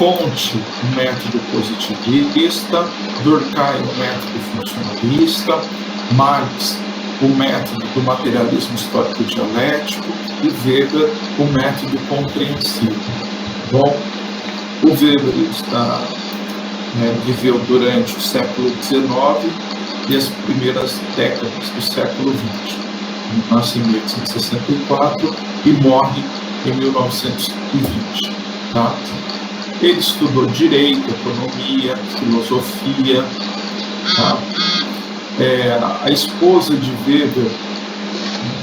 Comte, o método positivista, Durkheim, o método funcionalista, Marx, o método do materialismo histórico-dialético e Weber, o método compreensivo. Bom, o Weber viveu durante o século XIX e as primeiras décadas do século XX. Nasce em 1864 e morre em 1920. Tá? Ele estudou direito, economia, filosofia. Tá? A esposa de Weber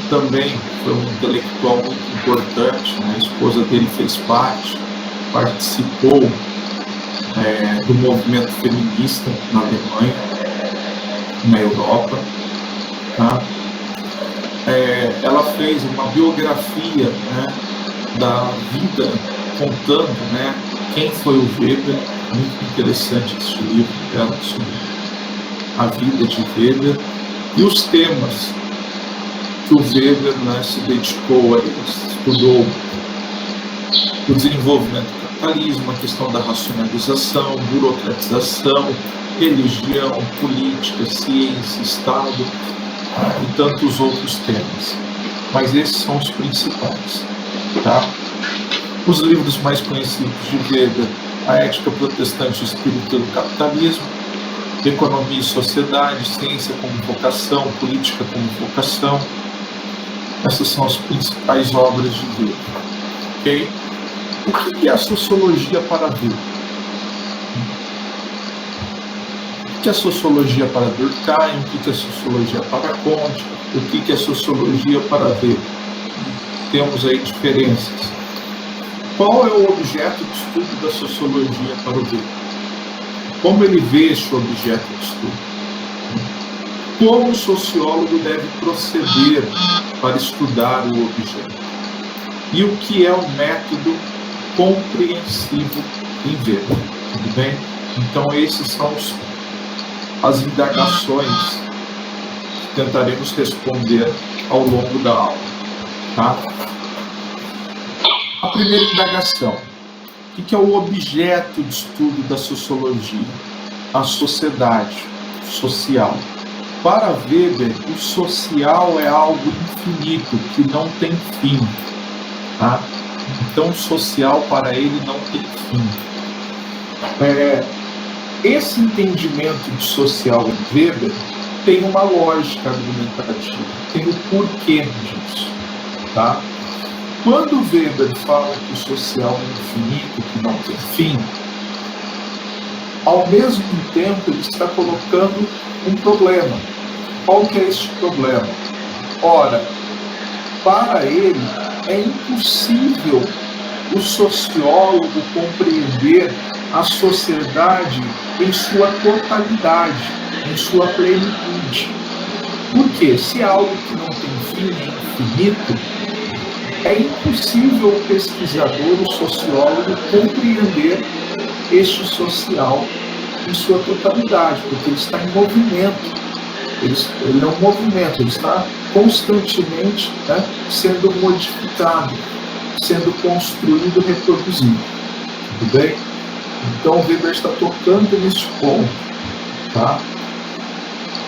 também foi um intelectual muito importante. A esposa dele participou do movimento feminista na Alemanha, na Europa. Tá? Ela fez uma biografia, né, da vida, contando, né, quem foi o Weber. Muito interessante esse livro dela sobre a vida de Weber e os temas que o Weber, né, se dedicou a eles. Estudou o desenvolvimento do capitalismo, a questão da racionalização, burocratização, religião, política, ciência, Estado e tantos outros temas. Mas esses são os principais. Tá? Os livros mais conhecidos de Weber: A Ética Protestante e o Espírito do Capitalismo, Economia e Sociedade, Ciência como Vocação, Política como Vocação. Essas são as principais obras de Weber. Okay? O que é a sociologia para Weber? O que é a sociologia para Durkheim? O que é a sociologia para Comte? O que é a sociologia para Weber? Temos aí diferenças. Qual é o objeto de estudo da sociologia para o Weber? Como ele vê esse objeto de estudo? Como o sociólogo deve proceder para estudar o objeto? E o que é o método compreensivo em Weber? Tudo bem? Então, esses são as indagações que tentaremos responder ao longo da aula. Tá? A primeira indagação: o que é o objeto de estudo da sociologia? A sociedade social. Para Weber, o social é algo infinito, que não tem fim. Tá? Então, o social para ele não tem fim. Esse entendimento de social em Weber tem uma lógica argumentativa, tem o porquê disso. Tá? Quando Weber fala que o social é infinito, que não tem fim, ao mesmo tempo ele está colocando um problema. Qual que é este problema? Ora, para ele é impossível o sociólogo compreender a sociedade em sua totalidade, em sua plenitude. Porque se é algo que não tem fim, é infinito, é impossível o pesquisador, o sociólogo, compreender este social em sua totalidade, porque ele está em movimento. Ele é um movimento, ele está constantemente, né, sendo modificado, sendo construído, reproduzido. Tudo bem? Então, o Weber está tocando nesse ponto. Tá?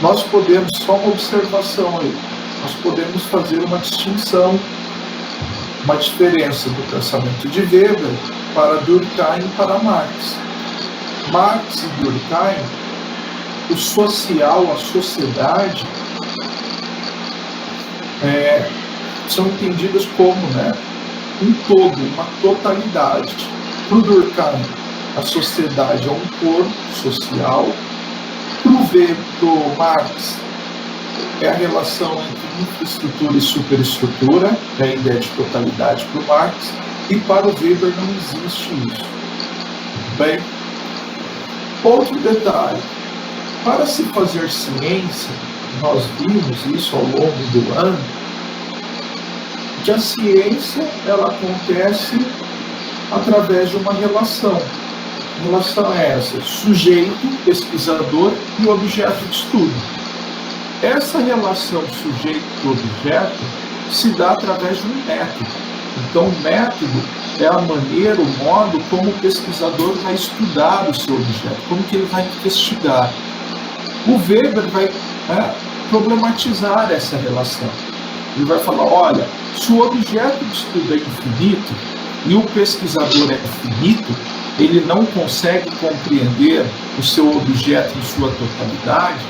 Nós podemos, só uma observação aí, nós podemos fazer uma distinção, uma diferença do pensamento de Weber para Durkheim e para Marx. Marx e Durkheim, o social, a sociedade, são entendidas como, né, um todo, uma totalidade. Para o Durkheim, a sociedade é um corpo social. Para o Marx, é a relação entre infraestrutura e superestrutura, é a ideia de totalidade para o Marx, e para o Weber não existe isso. Bem, outro detalhe: para se fazer ciência, nós vimos isso ao longo do ano, que a ciência ela acontece através de uma relação. A relação é essa: sujeito, pesquisador e objeto de estudo. Essa relação sujeito-objeto se dá através de um método. Então, o método é a maneira, o modo como o pesquisador vai estudar o seu objeto, como que ele vai investigar. O Weber vai problematizar essa relação. Ele vai falar, olha, se o objeto de estudo é infinito e o pesquisador é finito, ele não consegue compreender o seu objeto em sua totalidade,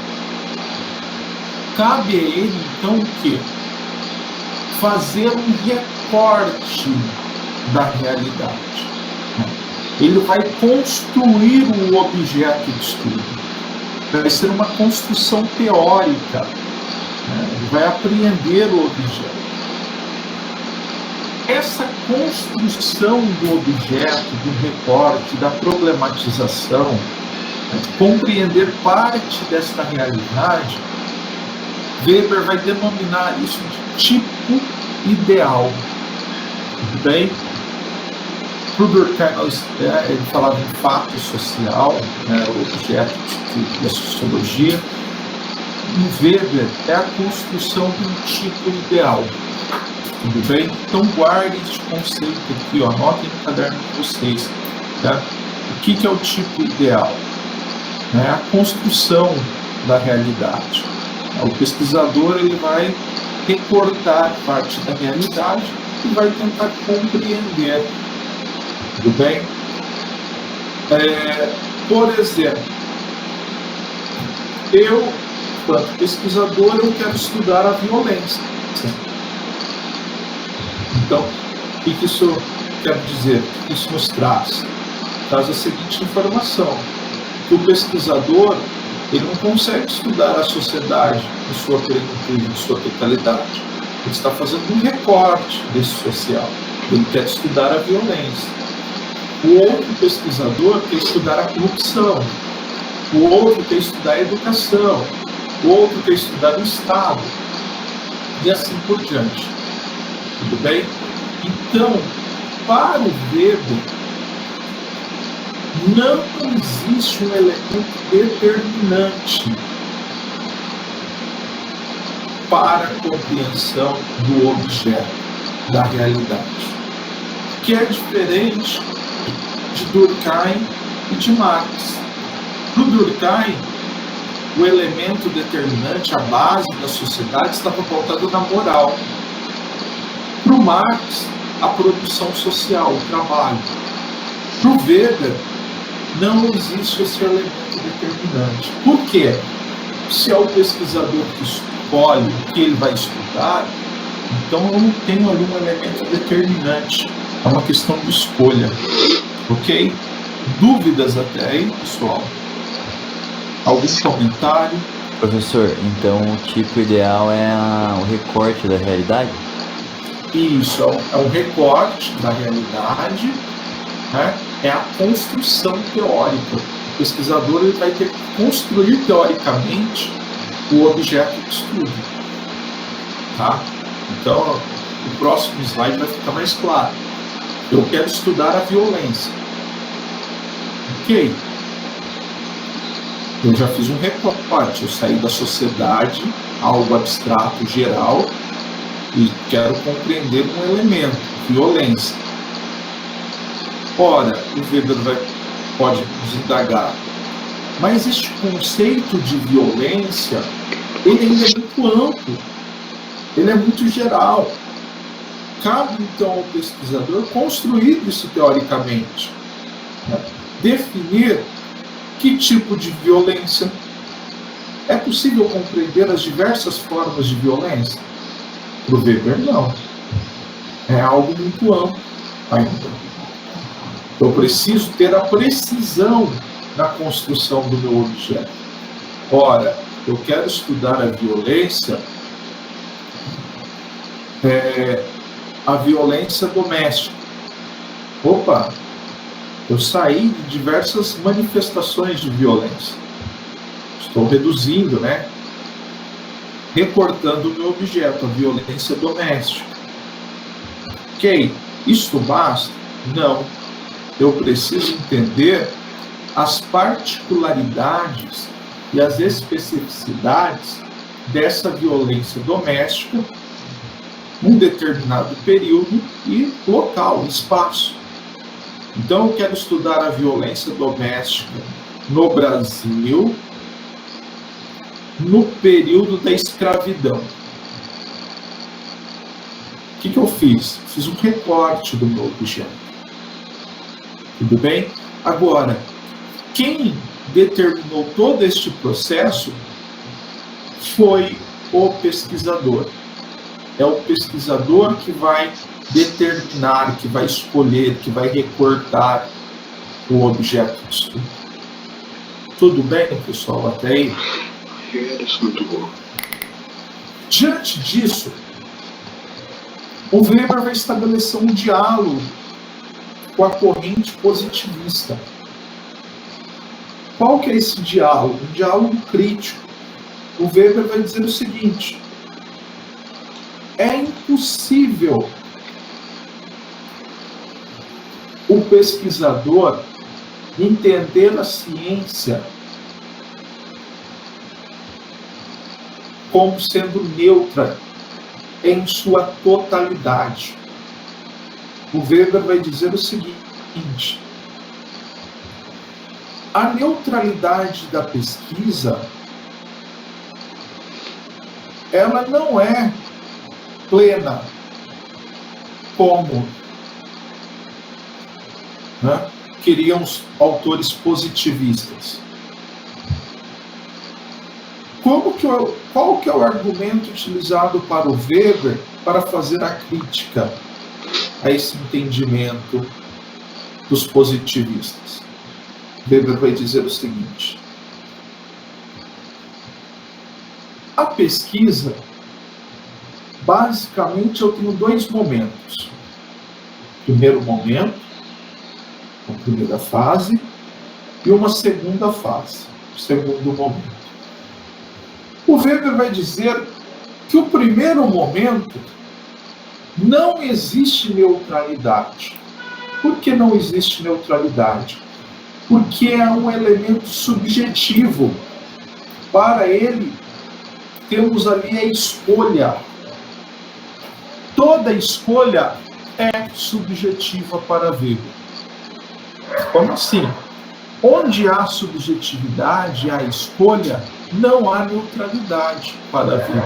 cabe a ele, então, o quê? Fazer um recorte da realidade. Ele vai construir o objeto de estudo. Vai ser uma construção teórica. Ele vai apreender o objeto. Essa construção do objeto, do recorte, da problematização, compreender parte desta realidade, Weber vai denominar isso de tipo ideal. Tudo bem? Para o Durkheim, ele falava em fato social, o objeto da sociologia. Em Weber, é a construção de um tipo ideal. Tudo bem? Então, guarde este conceito aqui, anotem no caderno de vocês. Tá? O que é o tipo ideal? É a construção da realidade. O pesquisador ele vai recortar parte da realidade e vai tentar compreender. Tudo bem? Por exemplo, eu, enquanto pesquisador, eu quero estudar a violência. Então, o que isso quer dizer? O que isso nos traz? Traz a seguinte informação, que o pesquisador ele não consegue estudar a sociedade em sua plenitude, em sua totalidade. Ele está fazendo um recorte desse social. Ele quer estudar a violência. O outro pesquisador quer estudar a corrupção. O outro quer estudar a educação. O outro quer estudar o Estado. E assim por diante. Tudo bem? Então, para o Weber, não existe um elemento determinante para a compreensão do objeto, da realidade, que é diferente de Durkheim e de Marx. Para o Durkheim, o elemento determinante, a base da sociedade, estava pautado na moral. Para o Marx, a produção social, o trabalho. Para o Weber, não existe esse elemento determinante. Por quê? Se é o pesquisador que escolhe o que ele vai estudar, então eu não tenho ali um elemento determinante. É uma questão de escolha. Ok? Dúvidas até aí, pessoal? Algum comentário? Professor, então o tipo ideal é o recorte da realidade? Isso, é um recorte da realidade, né? É a construção teórica. O pesquisador ele vai ter que construir teoricamente o objeto de estudo. Tá? Então, o próximo slide vai ficar mais claro. Eu quero estudar a violência. Ok. Eu já fiz um recorte. Eu saí da sociedade, algo abstrato, geral, e quero compreender um elemento, violência. Ora, o Weber pode nos indagar, mas este conceito de violência, ele ainda é muito amplo, ele é muito geral. Cabe, então, ao pesquisador construir isso teoricamente, né? Definir que tipo de violência. É possível compreender as diversas formas de violência? Para o Weber, não. É algo muito amplo ainda. Eu preciso ter a precisão na construção do meu objeto. Ora, eu quero estudar a violência, a violência doméstica. Opa, eu saí de diversas manifestações de violência. Estou reduzindo, né? Recortando o meu objeto, a violência doméstica. Ok, isso basta? Não. Eu preciso entender as particularidades e as especificidades dessa violência doméstica um determinado período e local, espaço. Então, eu quero estudar a violência doméstica no Brasil no período da escravidão. O que eu fiz? Fiz um recorte do meu objeto. Tudo bem? Agora, quem determinou todo este processo foi o pesquisador. É o pesquisador que vai determinar, que vai escolher, que vai recortar o objeto de estudo. Tudo bem, pessoal? Até aí? Muito bom. Diante disso, o Weber vai estabelecer um diálogo com a corrente positivista. Qual que é esse diálogo? Um diálogo crítico. O Weber vai dizer o seguinte: é impossível o pesquisador entender a ciência como sendo neutra em sua totalidade. O Weber vai dizer o seguinte: a neutralidade da pesquisa, ela não é plena, como queriam os autores positivistas. Qual que é o argumento utilizado para o Weber para fazer a crítica a esse entendimento dos positivistas? Weber vai dizer o seguinte: a pesquisa, basicamente, eu tenho dois momentos. Primeiro momento, a primeira fase, e uma segunda fase, o segundo momento. O Weber vai dizer que o primeiro momento não existe neutralidade. Por que não existe neutralidade? Porque é um elemento subjetivo. Para ele, temos ali a escolha. Toda escolha é subjetiva para Weber. Como assim? Onde há subjetividade, há escolha, não há neutralidade para Weber.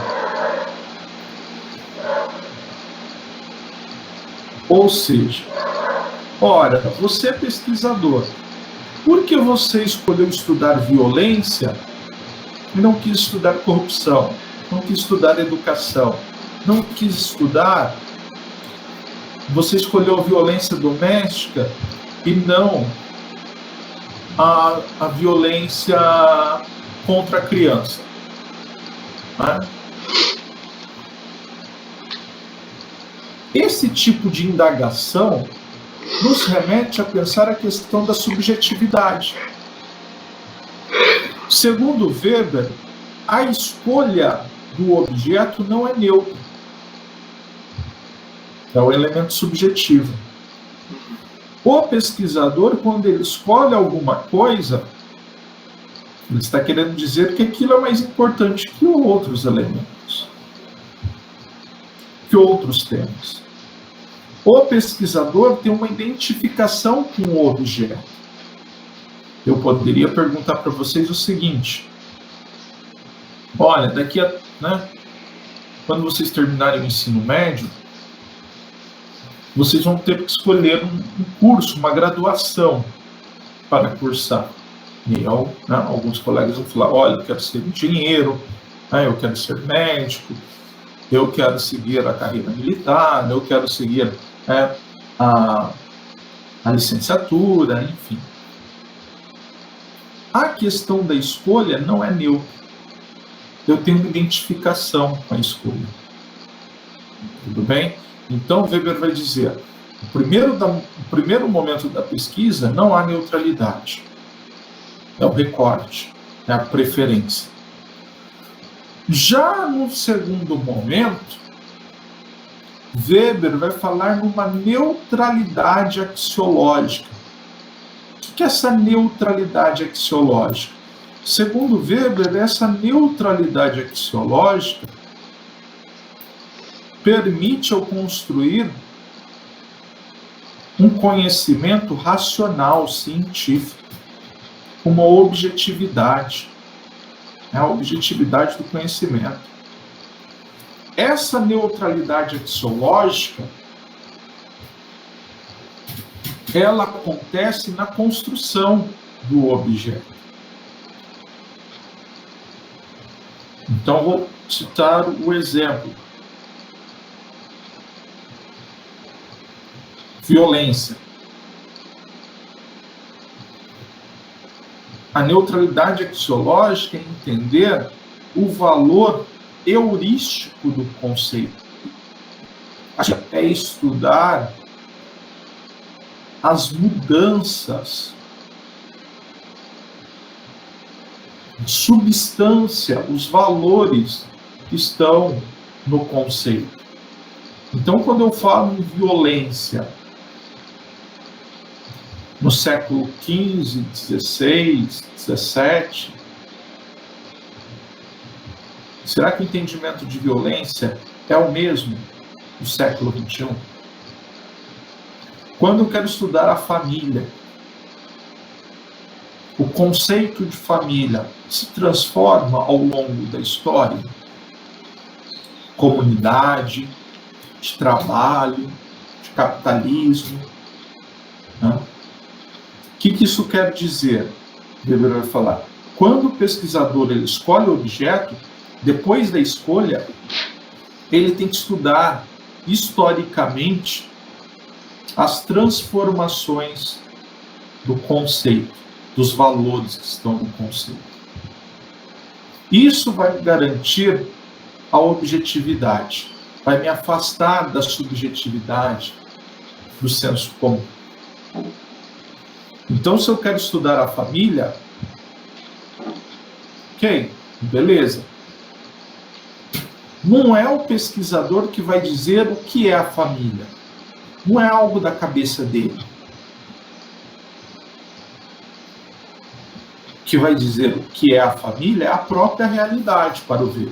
Ou seja, ora, você é pesquisador. Por que você escolheu estudar violência e não quis estudar corrupção? Não quis estudar educação? Não quis estudar? Você escolheu a violência doméstica e não a violência contra a criança. Né? Esse tipo de indagação nos remete a pensar a questão da subjetividade. Segundo Weber, a escolha do objeto não é neutra. É um elemento subjetivo. O pesquisador, quando ele escolhe alguma coisa, ele está querendo dizer que aquilo é mais importante que outros elementos, que outros temas. O pesquisador tem uma identificação com o objeto. Eu poderia perguntar para vocês o seguinte: olha, daqui a, quando vocês terminarem o ensino médio, vocês vão ter que escolher um curso, uma graduação para cursar. E alguns colegas vão falar: olha, eu quero ser engenheiro, eu quero ser médico, eu quero seguir a carreira militar, eu quero seguir a licenciatura, enfim. A questão da escolha não é neutra. Eu tenho uma identificação com a escolha. Tudo bem? Então, Weber vai dizer: no primeiro momento da pesquisa não há neutralidade. É o recorte, é a preferência. Já no segundo momento, Weber vai falar numa neutralidade axiológica. O que é essa neutralidade axiológica? Segundo Weber, essa neutralidade axiológica permite eu construir um conhecimento racional, científico, uma objetividade, a objetividade do conhecimento. Essa neutralidade axiológica, ela acontece na construção do objeto. Então, vou citar o exemplo. Violência. A neutralidade axiológica é entender o valor heurístico do conceito. É estudar as mudanças de substância, os valores que estão no conceito. Então, quando eu falo em violência no século XV, XVI, XVII, será que o entendimento de violência é o mesmo do século XXI? Quando eu quero estudar a família, o conceito de família se transforma ao longo da história? Comunidade, de trabalho, de capitalismo. Né? O que isso quer dizer? Weber vai falar. Quando o pesquisador ele escolhe o objeto, depois da escolha, ele tem que estudar historicamente as transformações do conceito, dos valores que estão no conceito. Isso vai me garantir a objetividade, vai me afastar da subjetividade, do senso comum. Então, se eu quero estudar a família, ok, beleza. Não é o pesquisador que vai dizer o que é a família. Não é algo da cabeça dele. O que vai dizer o que é a família é a própria realidade para o Weber.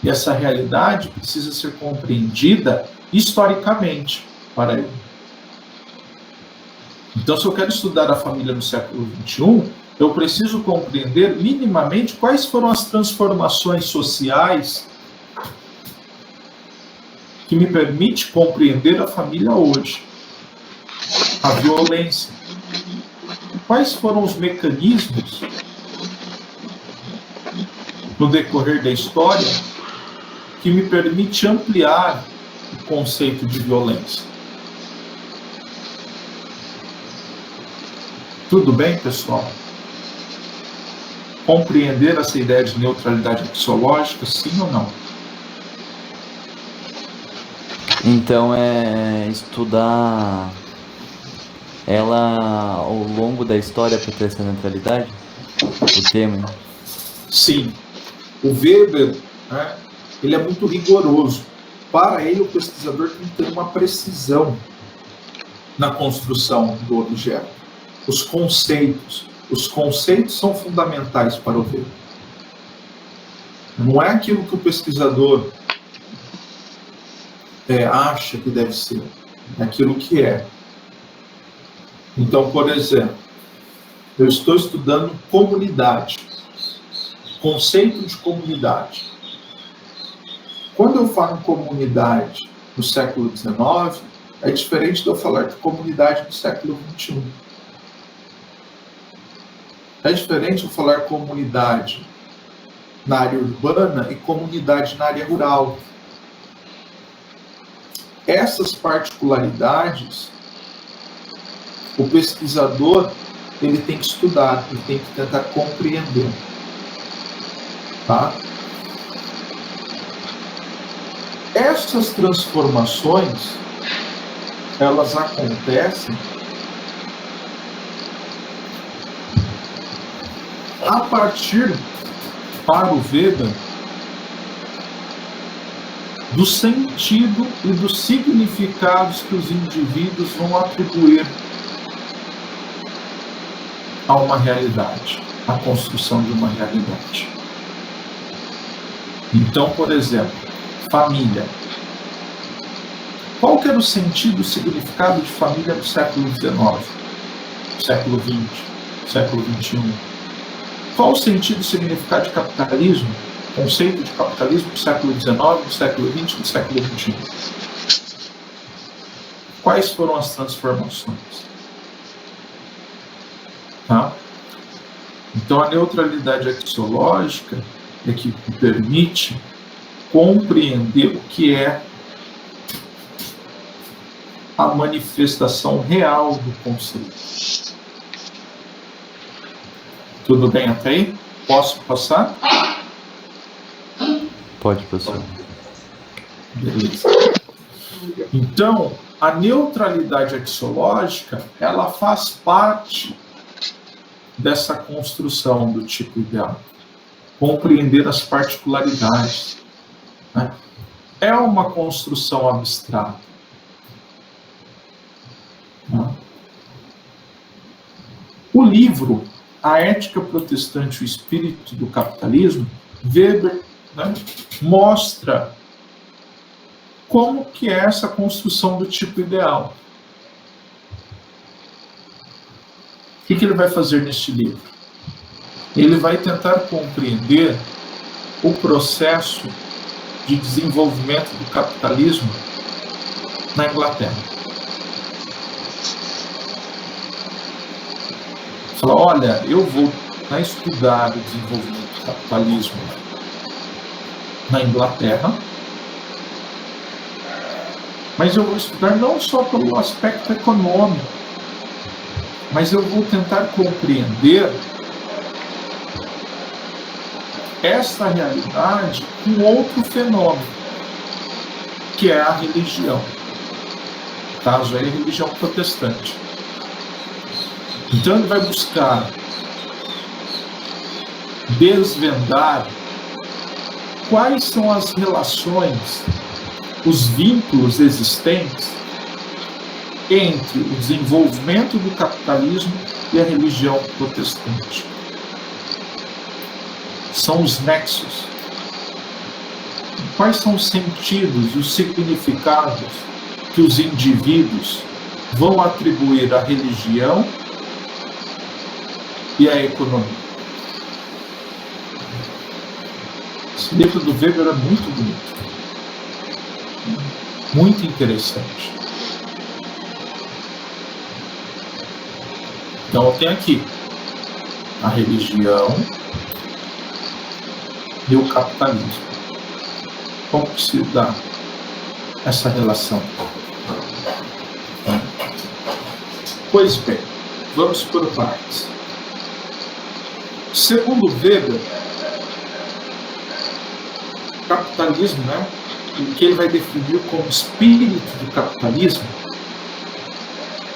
E essa realidade precisa ser compreendida historicamente para ele. Então, se eu quero estudar a família no século XXI, eu preciso compreender minimamente quais foram as transformações sociais que me permite compreender a família hoje. A violência. Quais foram os mecanismos no decorrer da história que me permite ampliar o conceito de violência? Tudo bem, pessoal? Compreender essa ideia de neutralidade axiológica, sim ou não? Então é estudar ela ao longo da história para ter essa neutralidade? O tema? Sim. O Weber, né, ele é muito rigoroso. Para ele, o pesquisador tem que ter uma precisão na construção do objeto. Os conceitos são fundamentais para o Weber. Não é aquilo que o pesquisador acha que deve ser, é aquilo que é. Então, por exemplo, eu estou estudando comunidade, conceito de comunidade. Quando eu falo em comunidade no século XIX, é diferente de eu falar de comunidade no século XXI. É diferente eu falar comunidade na área urbana e comunidade na área rural. Essas particularidades, o pesquisador ele tem que estudar, ele tem que tentar compreender. Tá? Essas transformações, elas acontecem a partir, para o Weber, do sentido e dos significados que os indivíduos vão atribuir a uma realidade, à construção de uma realidade. Então, por exemplo, família. Qual que era o sentido e o significado de família no século XIX, século XX, século XXI? Qual o sentido e significado de capitalismo, conceito de capitalismo no século XIX, no século XX e no século XXI? Quais foram as transformações? Tá? Então, a neutralidade axiológica é que permite compreender o que é a manifestação real do conceito. Tudo bem até aí? Posso passar? Pode, professor. Beleza. Então, a neutralidade axiológica, ela faz parte dessa construção do tipo ideal. Compreender as particularidades. Né? É uma construção abstrata. O livro A Ética Protestante e o Espírito do Capitalismo, Weber, né, mostra como que é essa construção do tipo ideal. O que ele vai fazer neste livro? Ele vai tentar compreender o processo de desenvolvimento do capitalismo na Inglaterra. Fala, olha, eu vou estudar o desenvolvimento do capitalismo na Inglaterra, mas eu vou estudar não só pelo aspecto econômico, mas eu vou tentar compreender essa realidade com outro fenômeno, que é a religião. No caso aí, a religião protestante. Então ele vai buscar desvendar quais são as relações, os vínculos existentes entre o desenvolvimento do capitalismo e a religião protestante. São os nexos. Quais são os sentidos, os significados que os indivíduos vão atribuir à religião e à economia? Esse livro do Weber é muito bonito, muito interessante. Então tem aqui a religião e o capitalismo. Como que se dá essa relação? Pois bem, vamos por partes. Segundo Weber, capitalismo, né, o que ele vai definir como espírito do capitalismo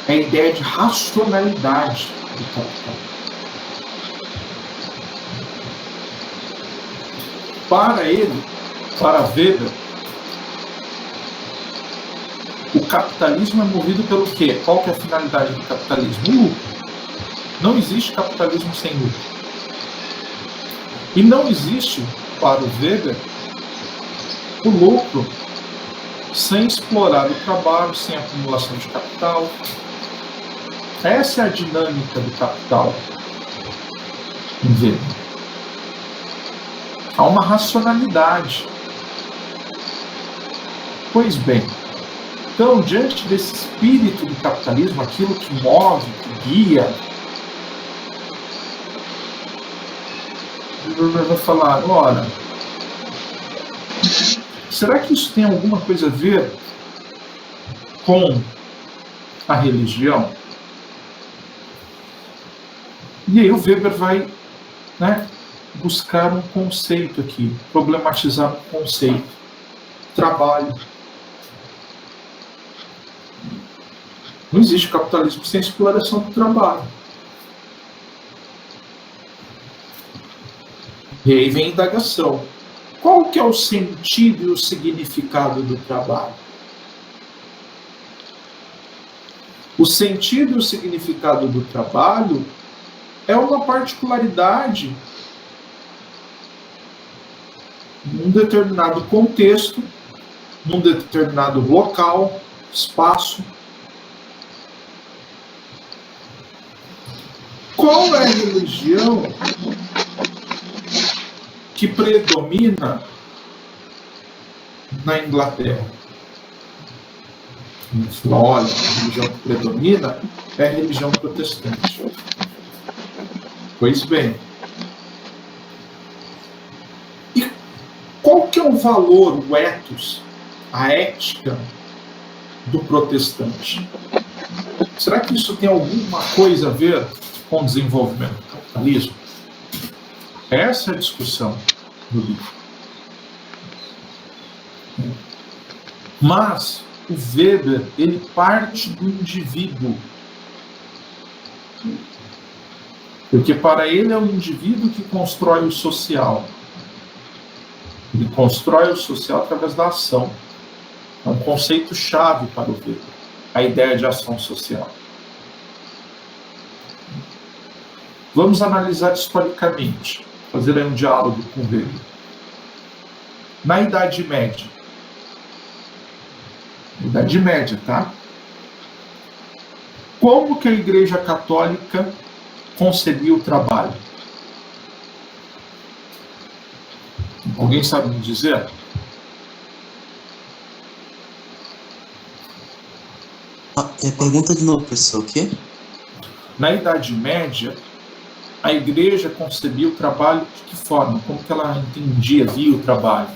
é a ideia de racionalidade do capital. Para ele, para Weber, o capitalismo é movido pelo quê? Qual que é a finalidade do capitalismo? O lucro. Não existe capitalismo sem lucro. E não existe, para o Weber, o lucro sem explorar o trabalho, sem acumulação de capital. Essa é a dinâmica do capital em Weber. Há uma racionalidade. Pois bem, então, diante desse espírito do capitalismo, aquilo que move, que guia, eu vou falar, ora, será que isso tem alguma coisa a ver com a religião? E aí o Weber vai, né, buscar um conceito aqui, problematizar um conceito. Trabalho. Não existe capitalismo sem exploração do trabalho. E aí vem a indagação. Qual que é o sentido e o significado do trabalho? O sentido e o significado do trabalho é uma particularidade num determinado contexto, num determinado local, espaço. Qual é a religião que predomina na Inglaterra? Olha, a religião que predomina é a religião protestante. Pois bem. E qual que é o valor, o ethos, a ética do protestante? Será que isso tem alguma coisa a ver com o desenvolvimento do capitalismo? Essa é a discussão do livro. Mas o Weber, ele parte do indivíduo. Porque para ele é o indivíduo que constrói o social. Ele constrói o social através da ação. É um conceito-chave para o Weber, a ideia de ação social. Vamos analisar historicamente, fazer aí um diálogo com o Weber. Na Idade Média, tá? Como que a Igreja Católica concebia o trabalho? Alguém sabe me dizer? Pergunta de novo, professor, o quê? Na Idade Média, a Igreja concebia o trabalho de que forma? Como que ela entendia, via o trabalho?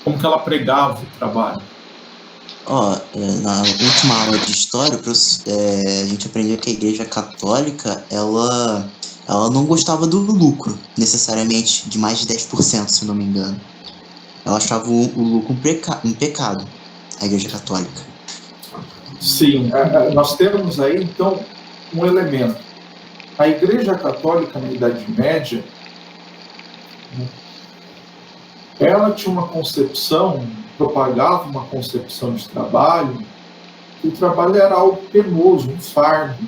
Como que ela pregava o trabalho? Na última aula de história, a gente aprendeu que a Igreja Católica, ela não gostava do lucro, necessariamente, de mais de 10%, se não me engano. Ela achava o lucro um pecado, a Igreja Católica. Sim, nós temos aí, então, um elemento. A Igreja Católica, na Idade Média, ela tinha uma concepção, propagava uma concepção de trabalho, que o trabalho era algo penoso, um fardo.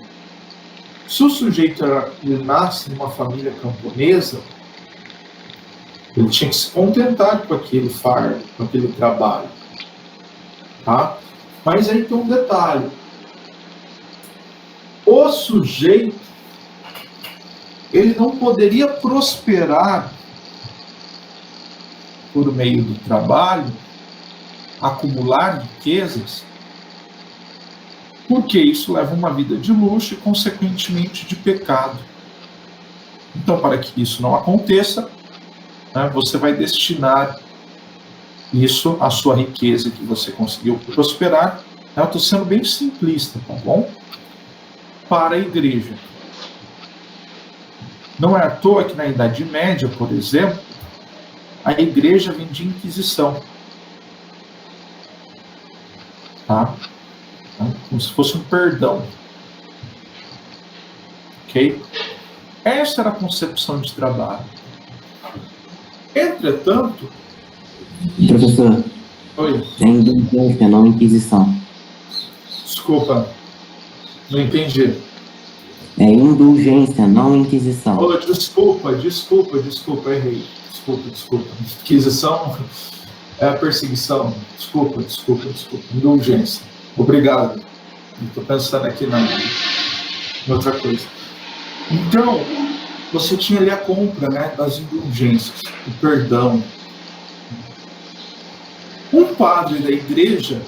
Se o sujeito ele nasce numa família camponesa, ele tinha que se contentar com aquele fardo, com aquele trabalho. Tá? Mas aí tem um detalhe. O sujeito, ele não poderia prosperar por meio do trabalho, acumular riquezas, porque isso leva uma vida de luxo e, consequentemente, de pecado. Então, para que isso não aconteça, né, você vai destinar isso, a sua riqueza que você conseguiu prosperar. Eu estou sendo bem simplista, tá bom? Para a igreja. Não é à toa que na Idade Média, por exemplo, a igreja vendia Inquisição. Tá? Como se fosse um perdão. Ok? Essa era a concepção de trabalho. Entretanto... Professor, Oi. é indulgência, não inquisição. Desculpa, não entendi. É indulgência, não inquisição. Oh, desculpa, errei. Desculpa. Inquisição é a perseguição. Desculpa. Indulgência. Obrigado. Estou pensando aqui em outra coisa. Então, você tinha ali a compra, né, das indulgências, o perdão. Um padre da igreja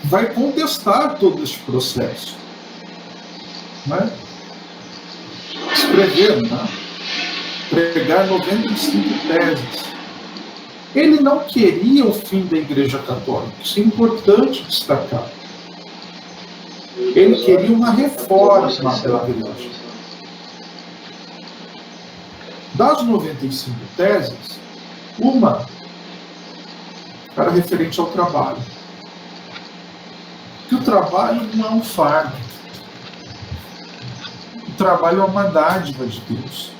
vai contestar todo este processo. Né? Escrever, né? Pregar 95 teses. Ele não queria o fim da Igreja Católica. Isso é importante destacar. Ele queria uma reforma da igreja. Das 95 teses, uma era referente ao trabalho. Que o trabalho não é um fardo. O trabalho é uma dádiva de Deus.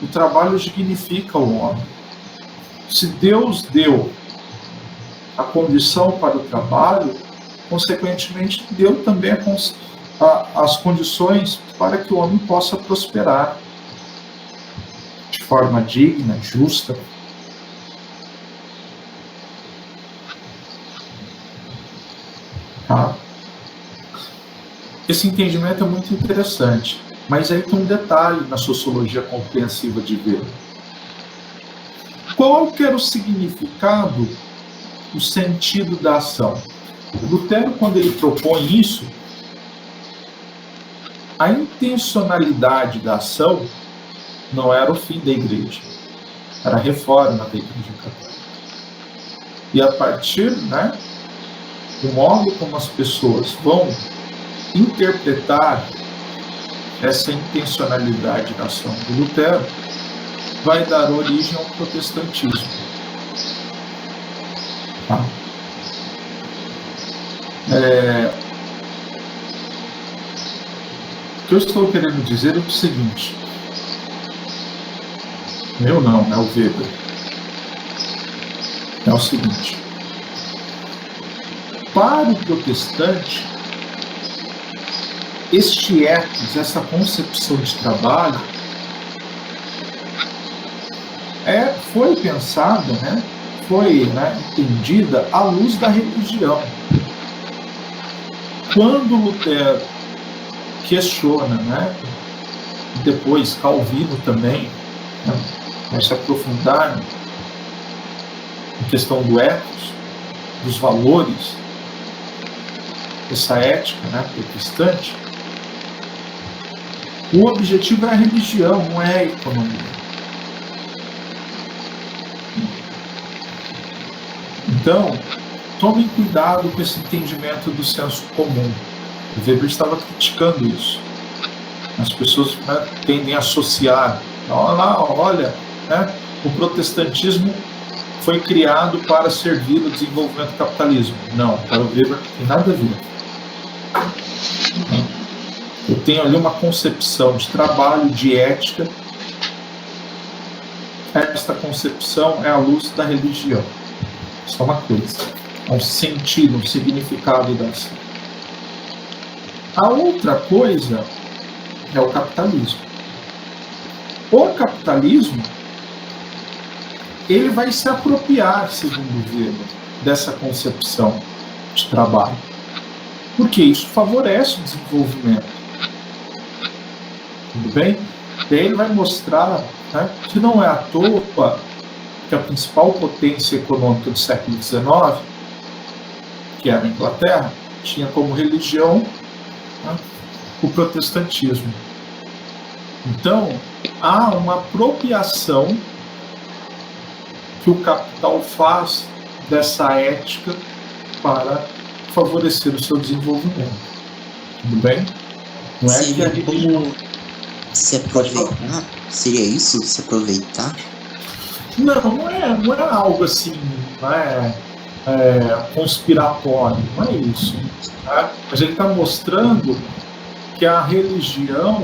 O trabalho dignifica o homem. Se Deus deu a condição para o trabalho, consequentemente, deu também as condições para que o homem possa prosperar de forma digna, justa. Tá? Esse entendimento é muito interessante, mas aí tem um detalhe na sociologia compreensiva de Weber. Qual que era o significado, o sentido da ação? Lutero, quando ele propõe isso, a intencionalidade da ação não era o fim da igreja, era a reforma da igreja católica. E a partir, do modo como as pessoas vão interpretar essa intencionalidade da ação do Lutero, vai dar origem ao protestantismo. Tá? O que eu estou querendo dizer é o seguinte. Eu não, é o Weber. É o seguinte. Para o protestante, este ethos, essa concepção de trabalho, foi pensada, foi entendida à luz da religião. Quando Lutero questiona, depois Calvino também, vai se aprofundar na questão do ethos, dos valores, essa ética protestante, o objetivo é a religião, não é a economia. Então, tomem cuidado com esse entendimento do senso comum. O Weber estava criticando isso. As pessoas tendem a associar. Olha, o protestantismo foi criado para servir o desenvolvimento do capitalismo. Não, para o Weber não tem nada a ver. Eu tenho ali uma concepção de trabalho, de ética. Esta concepção é a luz da religião. Isso é uma coisa. É um sentido, um significado da ação. A outra coisa é o capitalismo. O capitalismo, ele vai se apropriar, segundo Weber, dessa concepção de trabalho. Porque isso favorece o desenvolvimento. Tudo bem? E aí ele vai mostrar que não é à toa que a principal potência econômica do século XIX, que era a Inglaterra, tinha como religião o protestantismo. Então, há uma apropriação que o capital faz dessa ética para favorecer o seu desenvolvimento. Tudo bem? Não é Seria que a religião... como se aproveitar? Seria isso? Se aproveitar? Não é algo assim, conspiratório, não é isso. Mas ele está mostrando que a religião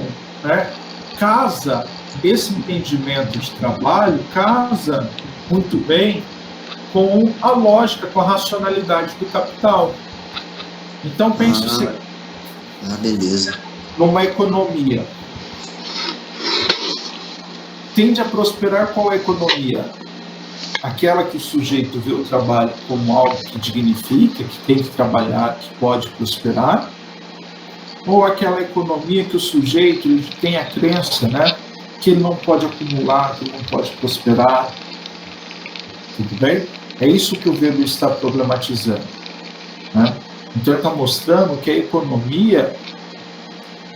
casa, esse entendimento de trabalho casa muito bem com a lógica, com a racionalidade do capital. Então pense Beleza. numa economia. Tende a prosperar qual economia? Aquela que o sujeito vê o trabalho como algo que dignifica, que tem que trabalhar, que pode prosperar? Ou aquela economia que o sujeito tem a crença, que ele não pode acumular, que ele não pode prosperar? Tudo bem? É isso que o Weber está problematizando. Então ele está mostrando que a economia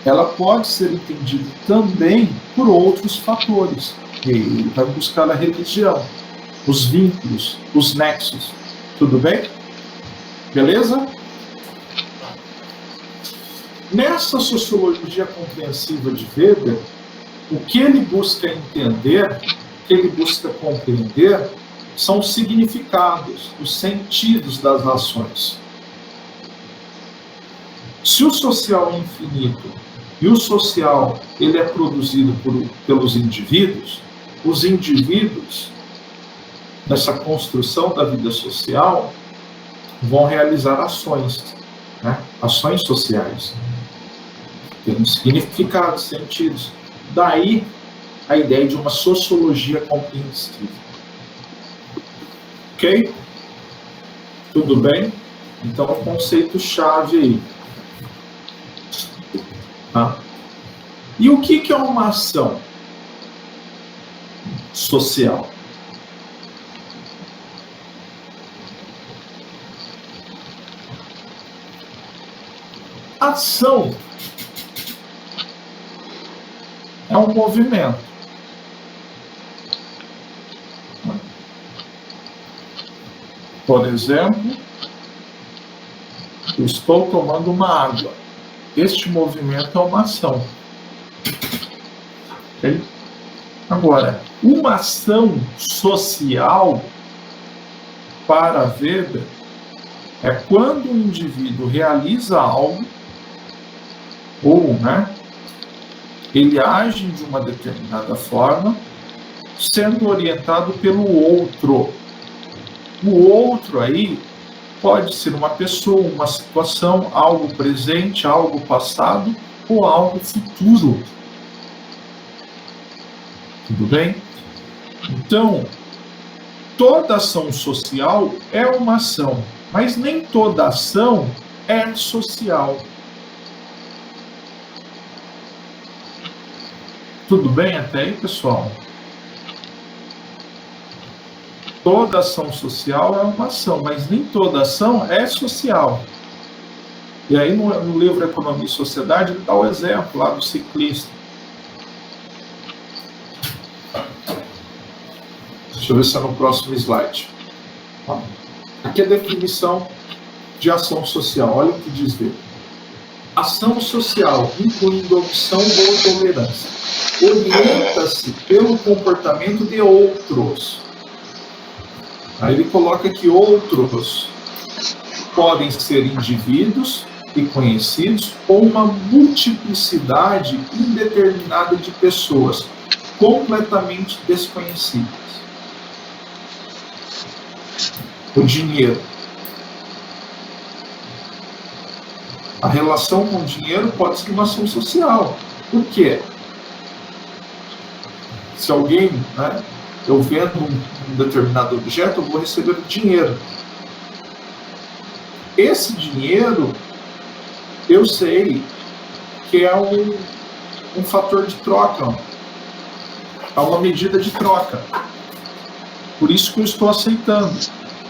ela pode ser entendida também por outros fatores. E ele vai buscar a religião, os vínculos, os nexos. Tudo bem? Beleza? Nessa sociologia compreensiva de Weber, o que ele busca entender, o que ele busca compreender, são os significados, os sentidos das ações. Se o social é infinito e o social ele é produzido pelos indivíduos, os indivíduos, nessa construção da vida social, vão realizar ações, ações sociais, tendo significados, sentidos. Daí a ideia de uma sociologia compreensiva. Ok? Tudo bem? Então, o conceito-chave aí. Tá? E o que é uma ação social? Ação é um movimento. Por exemplo, eu estou tomando uma água. Este movimento é uma ação. Okay? Agora, uma ação social, para Weber, é quando o indivíduo realiza algo, ou, ele age de uma determinada forma, sendo orientado pelo outro. O outro aí pode ser uma pessoa, uma situação, algo presente, algo passado ou algo futuro. Tudo bem? Então, toda ação social é uma ação, mas nem toda ação é social. Tudo bem até aí, pessoal? Toda ação social é uma ação, mas nem toda ação é social. E aí no livro Economia e Sociedade ele dá o exemplo lá do ciclista. Deixa eu ver se é no próximo slide. Aqui é a definição de ação social. Olha o que diz dele. Ação social, incluindo opção ou tolerância, orienta-se pelo comportamento de outros. Aí ele coloca que outros podem ser indivíduos e conhecidos ou uma multiplicidade indeterminada de pessoas completamente desconhecidas. O dinheiro. A relação com o dinheiro pode ser uma ação social. Por quê? Se alguém, eu vendo um determinado objeto, eu vou receber dinheiro. Esse dinheiro, eu sei que é um fator de troca, é uma medida de troca. Por isso que eu estou aceitando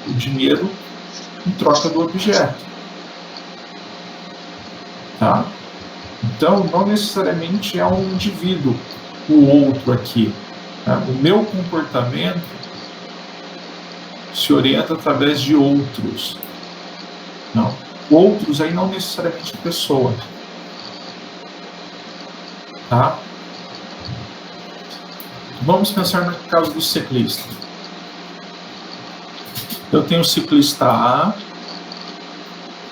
o dinheiro em troca do objeto. Tá? Então, não necessariamente é um indivíduo, o outro aqui. O meu comportamento se orienta através de outros. Não. Outros aí não necessariamente pessoa. Tá? Vamos pensar no caso do ciclista. Eu tenho o ciclista A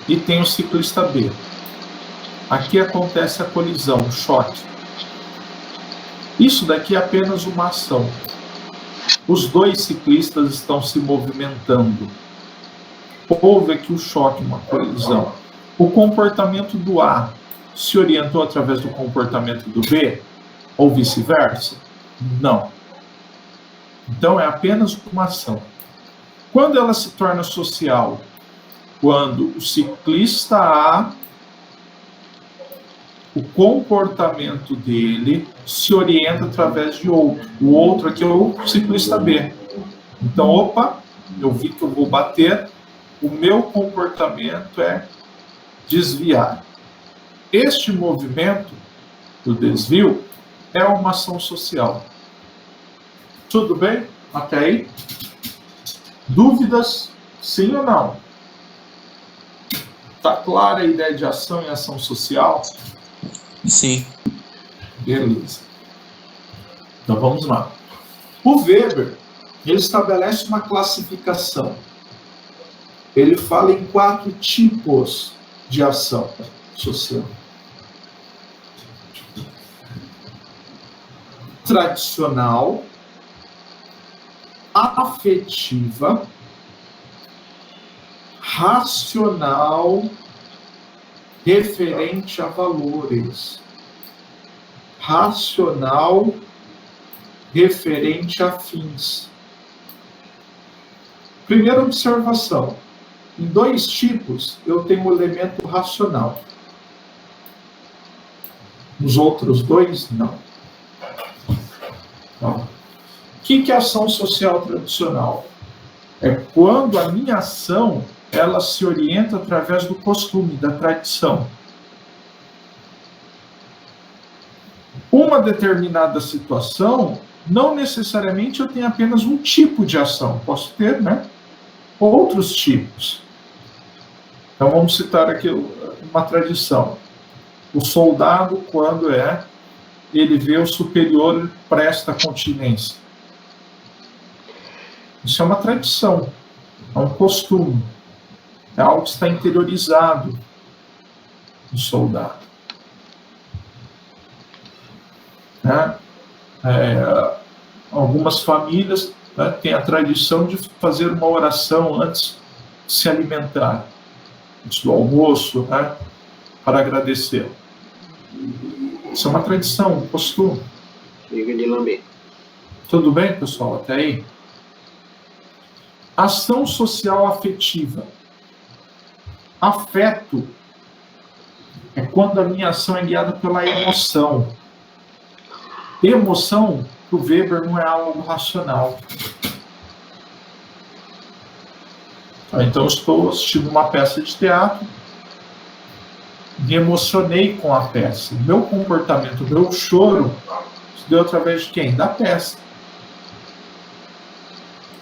e tenho o ciclista B. Aqui acontece a colisão, o choque. Isso daqui é apenas uma ação. Os dois ciclistas estão se movimentando. Houve aqui o choque, uma colisão. O comportamento do A se orientou através do comportamento do B? Ou vice-versa? Não. Então é apenas uma ação. Quando ela se torna social? Quando o ciclista A, o comportamento dele se orienta através de outro. O outro aqui é o ciclista B. Então, opa, eu vi que eu vou bater, o meu comportamento é desviar. Este movimento do desvio é uma ação social. Tudo bem? Até aí? Dúvidas? Sim ou não? Está clara a ideia de ação e ação social? Sim. Beleza. Então vamos lá. O Weber, ele estabelece uma classificação. Ele fala em 4 tipos de ação social. Tradicional, afetiva, racional, referente a valores. Racional, referente a fins. Primeira observação. Em 2 tipos, eu tenho o elemento racional. Nos outros 2, não. Então, o que é ação social tradicional? É quando a minha ação ela se orienta através do costume, da tradição. Uma determinada situação, não necessariamente eu tenho apenas um tipo de ação, posso ter, né, outros tipos. Então vamos citar aqui uma tradição. O soldado, quando ele vê o superior, presta continência. Isso é uma tradição, é um costume, é algo que está interiorizado no soldado. Né? Algumas famílias, né, têm a tradição de fazer uma oração antes de se alimentar, antes do almoço, né, para agradecer. Isso é uma tradição, um costume. Liga de lamber. Tudo bem, pessoal? Até aí? Ação social afetiva. Afeto é quando a minha ação é guiada pela emoção. Emoção, para o Weber, não é algo racional. Então, eu estou assistindo uma peça de teatro, me emocionei com a peça. O meu comportamento, o meu choro, se deu através de quem? Da peça.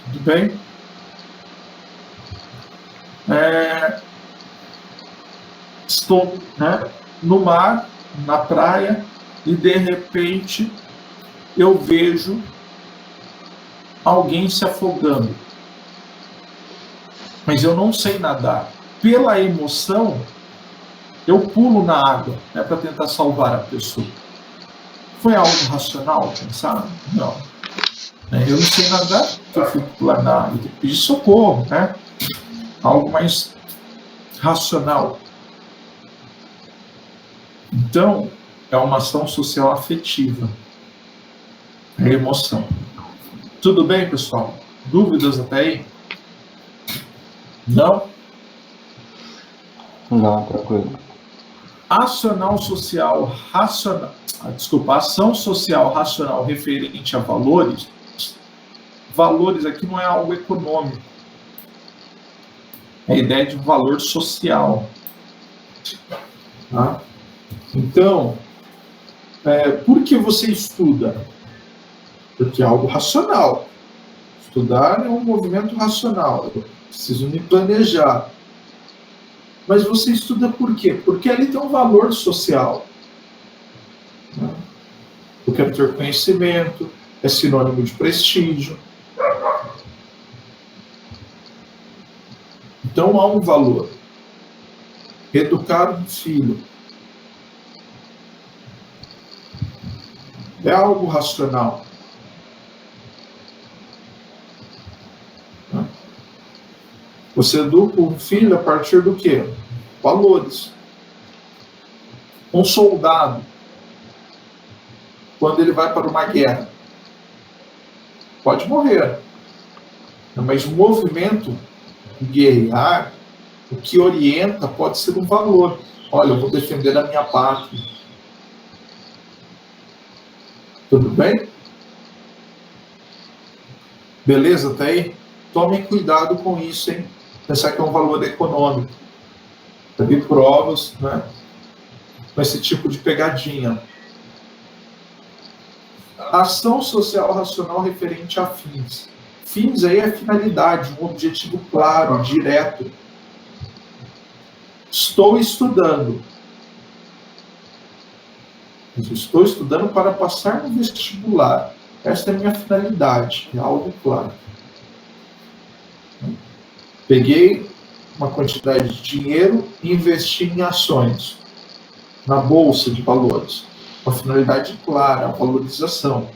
Tudo bem? Estou, né, no mar, na praia, e de repente eu vejo alguém se afogando. Mas eu não sei nadar. Pela emoção, eu pulo na água, né, para tentar salvar a pessoa. Foi algo racional pensar? Não. Eu não sei nadar, eu fui pular na água, eu pedi socorro, né? Algo mais racional. Então, é uma ação social afetiva. É emoção. Tudo bem, pessoal? Dúvidas até aí? Não? Não, tranquilo. Ação social racional referente a valores. Valores aqui não é algo econômico. É a ideia de valor social. Tá? Então, por que você estuda? Porque é algo racional. Estudar é um movimento racional. Eu preciso me planejar. Mas você estuda por quê? Porque ali tem um valor social. Eu quero ter conhecimento, é sinônimo de prestígio. Então há um valor. Educar um filho é algo racional. Você educa um filho a partir do quê? Valores. Um soldado, quando ele vai para uma guerra, pode morrer. Mas o movimento guerrear, o que orienta pode ser um valor. Olha, eu vou defender a minha pátria. Tudo bem? Beleza, tá aí? Tomem cuidado com isso, hein? Pensar que é um valor econômico. Teve provas, né, com esse tipo de pegadinha. Ação social racional referente a fins. Fins aí é finalidade, um objetivo claro, direto. Estou estudando. Estou estudando para passar no vestibular. Esta é a minha finalidade, é algo claro. Peguei uma quantidade de dinheiro e investi em ações, na bolsa de valores. Uma finalidade clara, a valorização.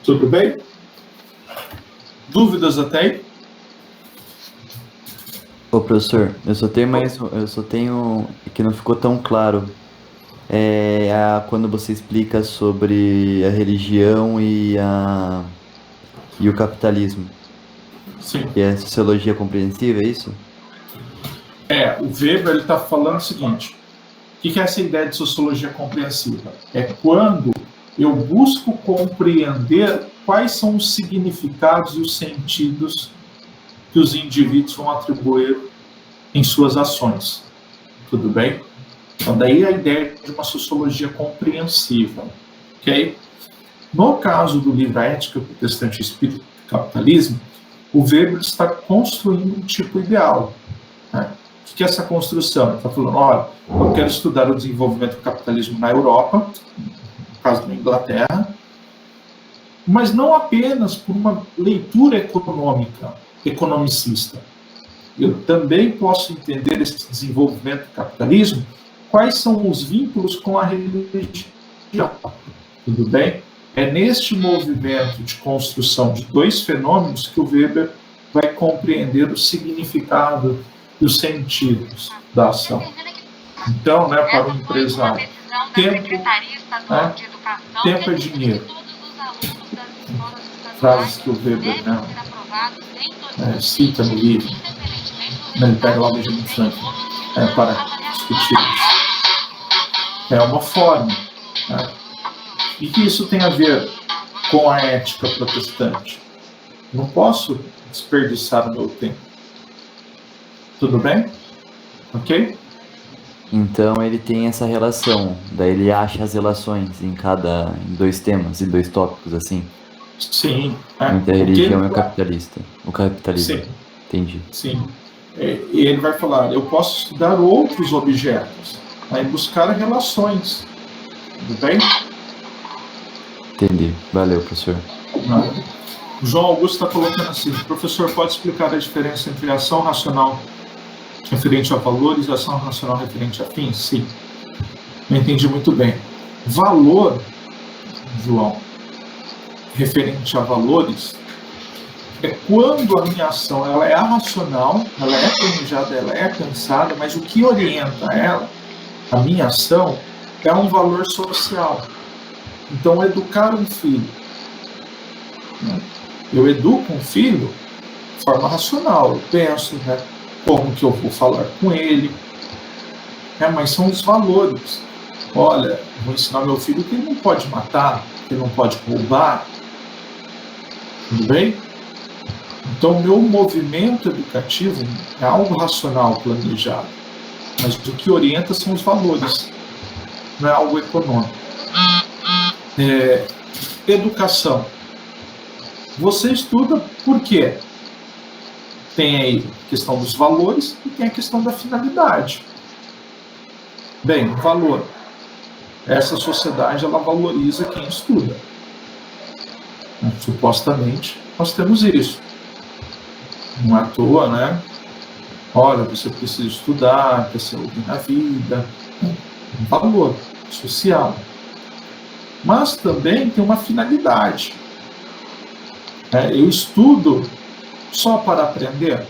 Tudo bem? Dúvidas até aí? Ô, professor, eu só tenho que não ficou tão claro. Quando você explica sobre a religião e o capitalismo. Sim. que é sociologia compreensiva, é isso? O Weber está falando o seguinte: o que é essa ideia de sociologia compreensiva? É quando eu busco compreender quais são os significados e os sentidos que os indivíduos vão atribuir em suas ações. Tudo bem? Então, daí a ideia de uma sociologia compreensiva. Ok? No caso do livro A Ética Protestante, Espírito e Capitalismo, o Weber está construindo um tipo ideal. Né? O que é essa construção? Ele está falando, olha, eu quero estudar o desenvolvimento do capitalismo na Europa, no caso da Inglaterra, mas não apenas por uma leitura econômica, economicista. Eu também posso entender esse desenvolvimento do capitalismo, quais são os vínculos com a religião. Tudo bem? É neste movimento de construção de dois fenômenos que o Weber vai compreender o significado e os sentidos da ação. Então, né, para o empresário, tempo é dinheiro. Frases que o Weber, né, cita no livro, ele pega lá o Benjamin Franklin para discutir isso. É uma forma. Né? E que isso tem a ver com a ética protestante? Não posso desperdiçar o meu tempo. Tudo bem? Ok? Então ele tem essa relação, daí ele acha as relações em dois temas, em dois tópicos, assim. Sim. Entre a religião e o capitalista. O capitalismo. Sim. Entendi. Sim. E ele vai falar, eu posso estudar outros objetos, aí buscar relações. Tudo bem? Entendi. Valeu, professor. O João Augusto está colocando assim, professor, pode explicar a diferença entre ação racional referente a valores e ação racional referente a fins? Sim. Não entendi muito bem. Valor, João, referente a valores, é quando a minha ação ela é arracional, ela é planejada, ela é pensada, mas o que orienta ela, a minha ação, é um valor social. Então, educar um filho. Eu educo um filho de forma racional. Eu penso, né, como que eu vou falar com ele. Mas são os valores. Olha, vou ensinar meu filho que ele não pode matar, que ele não pode roubar. Tudo bem? Então, o meu movimento educativo é algo racional, planejado. Mas o que orienta são os valores. Não é algo econômico. Educação. Você estuda por quê? Tem aí a questão dos valores e tem a questão da finalidade. Bem, valor. Essa sociedade, ela valoriza quem estuda. Supostamente, nós temos isso. Não é à toa, né? Olha, você precisa estudar, para ser alguém na vida. Um valor social. Mas também tem uma finalidade. Eu estudo só para aprender?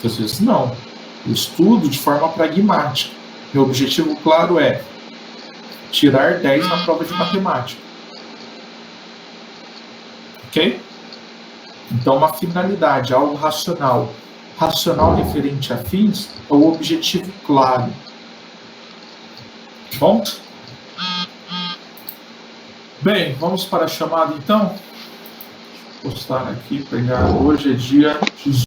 Às vezes não. Eu estudo de forma pragmática. Meu objetivo claro é tirar 10 na prova de matemática. Ok? Então, uma finalidade, algo racional. Racional referente a fins é o objetivo claro. Bom? Bem, vamos para a chamada então. Vou postar aqui, pegar. Hoje é dia 18.